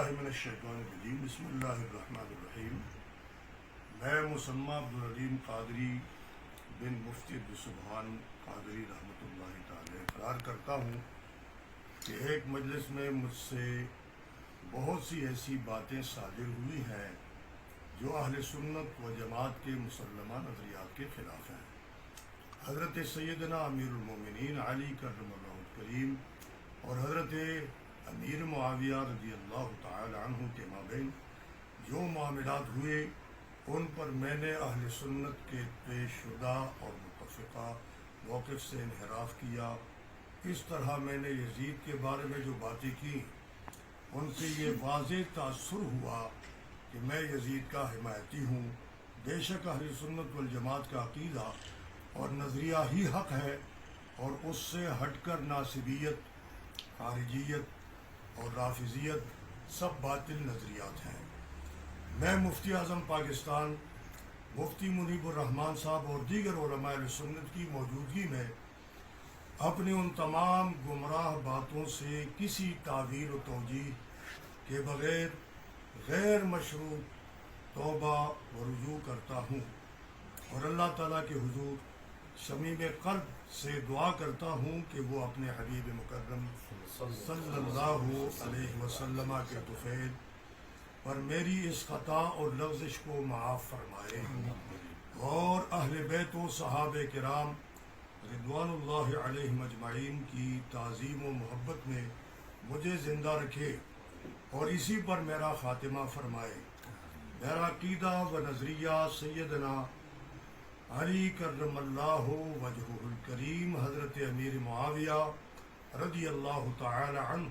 باللہ من الشیطان الرجیم بسم اللہ الرحمن الرحیم۔ میں مسمى عبدالعلیم قادری بن مفتی عبدالسبحان قادری رحمۃ اللہ تعالی اقرار کرتا ہوں کہ ایک مجلس میں مجھ سے بہت سی ایسی باتیں صادر ہوئی ہیں جو اہل سنت و جماعت کے مسلمہ نظریات کے خلاف ہیں۔ حضرت سیدنا امیر المومنین علی کرم اللہ کریم اور حضرت امیر معاویہ رضی اللہ تعالی عنہ کے مابین جو معاملات ہوئے ان پر میں نے اہل سنت کے پیش شدہ اور متفقہ موقف سے انحراف کیا۔ اس طرح میں نے یزید کے بارے میں جو باتیں کی ان سے یہ واضح تاثر ہوا کہ میں یزید کا حمایتی ہوں۔ بے شک اہل سنت والجماعت کا عقیدہ اور نظریہ ہی حق ہے اور اس سے ہٹ کر ناصبیت، خارجیت اور رافضیت سب باطل نظریات ہیں۔ میں مفتی اعظم پاکستان مفتی منیب الرحمان صاحب اور دیگر علماء اہل سنت کی موجودگی میں اپنی ان تمام گمراہ باتوں سے کسی تعویل و توجیہ کے بغیر غیر مشروع توبہ و رجوع کرتا ہوں اور اللہ تعالیٰ کے حضور شمیم قلب سے دعا کرتا ہوں کہ وہ اپنے حبیب مکرم صلی اللہ علیہ وسلم کے طفیل پر میری اس خطا اور لغزش کو معاف فرمائے اور اہل بیت و صحابہ کرام رضوان اللہ علیہم اجمعین کی تعظیم و محبت میں مجھے زندہ رکھے اور اسی پر میرا خاتمہ فرمائے۔ میرا عقیدہ و نظریہ سیدنا علی کرم اللہ وجہہ الکریم حضرت امیر معاویہ رضی اللہ تعالی عنہ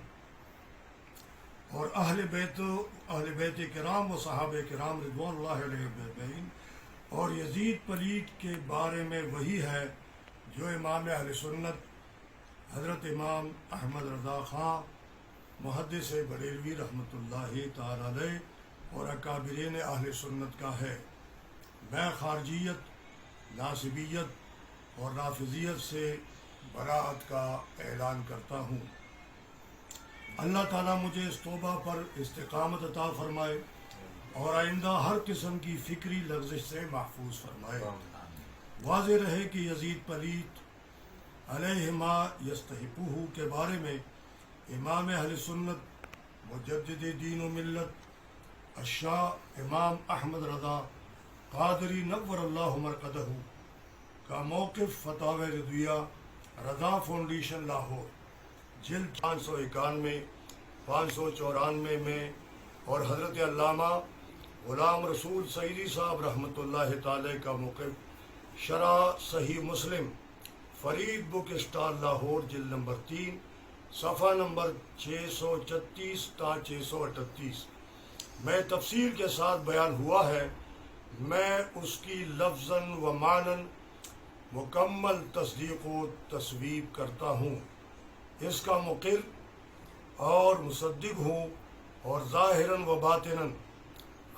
اور اہل بیت کرام و صحابہ کرام رضوان اللہ علیہم اجمعین اور یزید پلیت کے بارے میں وہی ہے جو امام اہل سنت حضرت امام احمد رضا خان محدث بریلوی رحمۃ اللہ تعالی علیہ اور اکابرین اہل سنت کا ہے۔ میں خارجیت، ناصبیت اور رافضیت سے براءت کا اعلان کرتا ہوں۔ اللہ تعالیٰ مجھے اس توبہ پر استقامت عطا فرمائے اور آئندہ ہر قسم کی فکری لغزش سے محفوظ فرمائے۔ واضح رہے کہ یزید پلیت علیہ ما یستحقہ کے بارے میں امام اہل سنت مجدد دین و ملت الشاہ امام احمد رضا قادری نور اللہ مرقدہ کا موقف فتاوی رضویہ رضا فاؤنڈیشن لاہور جلد 591 594 میں اور حضرت علامہ غلام رسول سعیدی صاحب رحمۃ اللہ تعالی کا موقف شرح صحیح مسلم فرید بک اسٹال لاہور جلد نمبر 3 صفحہ نمبر 636 تا 638 میں تفصیل کے ساتھ بیان ہوا ہے۔ میں اس کی لفظاً و معناً مکمل تصدیق و تصویب کرتا ہوں، اس کا مقر اور مصدق ہوں اور ظاہراً و باطناً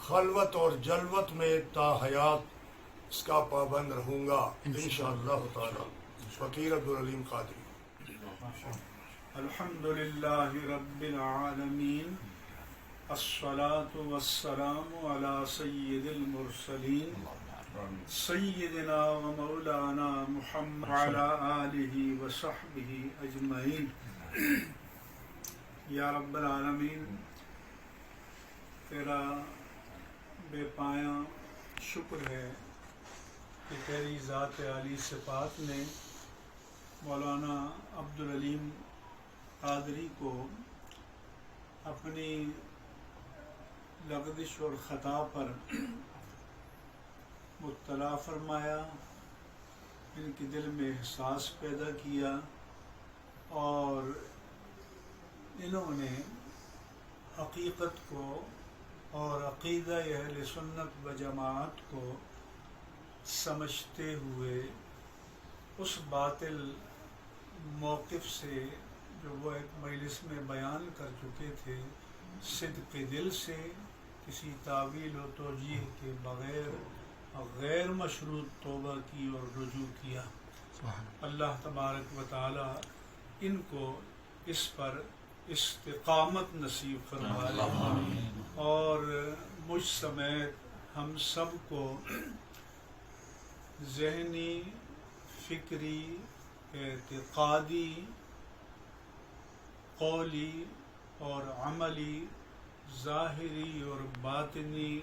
خلوت اور جلوت میں تا حیات اس کا پابند رہوں گا انشاءاللہ تعالی۔ فقیر عبدالعلیم قادری۔ الحمدللہ رب العالمین، الصلاة والسلام علی سید المرسلین سیدنا و مولانا محمد وعلی آلہ و صحبہ اجمعین۔ یا رب العالمین، تیرا بے پایاں شکر ہے کہ تیری ذات عالی صفات نے مولانا عبدالعلیم قادری کو اپنی لغزش اور خطا پر مطلع فرمایا، ان کے دل میں احساس پیدا کیا اور انہوں نے حقیقت کو اور عقیدہ اہل سنت و جماعت کو سمجھتے ہوئے اس باطل موقف سے جو وہ ایک مجلس میں بیان کر چکے تھے، صدق دل سے کسی تعویل و توجیہ کے بغیر غیر مشروط توبہ کی اور رجوع کیا۔ اللہ تبارک و تعالی ان کو اس پر استقامت نصیب فرمائے اور مجھ سمیت ہم سب کو ذہنی، فکری، اعتقادی، قولی اور عملی، ظاہری اور باطنی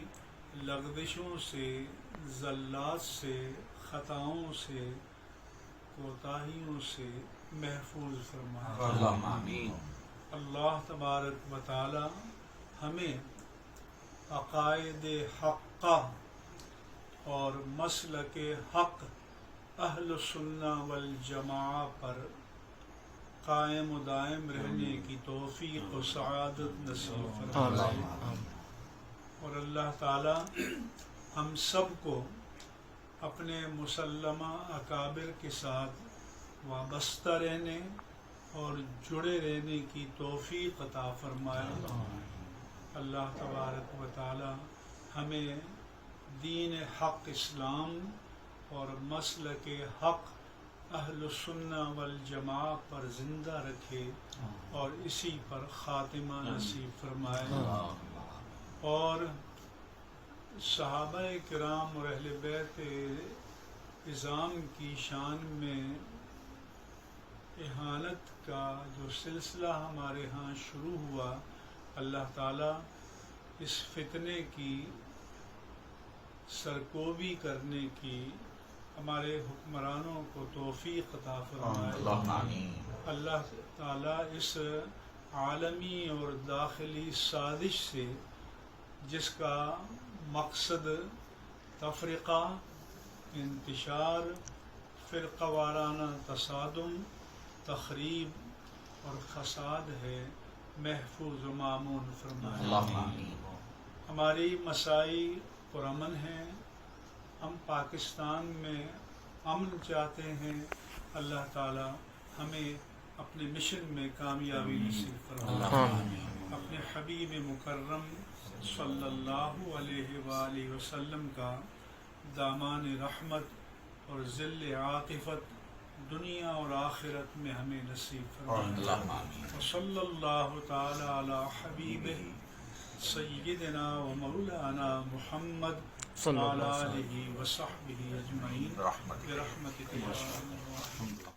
لغزشوں سے، زلات سے، خطاؤں سے، کوتاہیوں سے محفوظ فرمائے۔ اللہ تبارک و تعالی ہمیں عقائد حقہ اور مسلک حق اہل سنہ والجماعہ پر قائم و دائم رہنے کی توفیق و سعادت نصیب فرمائے، اور اللہ تعالی ہم سب کو اپنے مسلمہ اکابر کے ساتھ وابستہ رہنے اور جڑے رہنے کی توفیق عطا فرمائے۔ اللہ تبارک و تعالی ہمیں دین حق اسلام اور مسلک حق اہل سنہ والجماعہ پر زندہ رکھے اور اسی پر خاتمہ نصیب فرمائے، اور صحابہ کرام اور اہل بیت اعظام کی شان میں اہانت کا جو سلسلہ ہمارے ہاں شروع ہوا، اللہ تعالیٰ اس فتنے کی سرکوبی کرنے کی ہمارے حکمرانوں کو توفیق عطا فرمائے۔ اللہ تعالیٰ اس عالمی اور داخلی سازش سے، جس کا مقصد تفرقہ، انتشار، فرقہ وارانہ تصادم، تخریب اور فساد ہے، محفوظ و مامون فرمائے۔ ہماری مساعی پرامن ہیں، ہم پاکستان میں امن چاہتے ہیں، اللہ تعالی ہمیں اپنے مشن میں کامیابی نصیب فرمائے۔ اپنے حبیب مکرم صلی اللہ علیہ وآلہ وسلم کا دامان رحمت اور ظل عاطفت دنیا اور آخرت میں ہمیں نصیب فرمائے۔ وصلی اللہ تعالی علی حبیبہ سیدنا و مولانا محمد وعلی آلہ وصحبہ اجمعین برحمتک یا ارحم الراحمین۔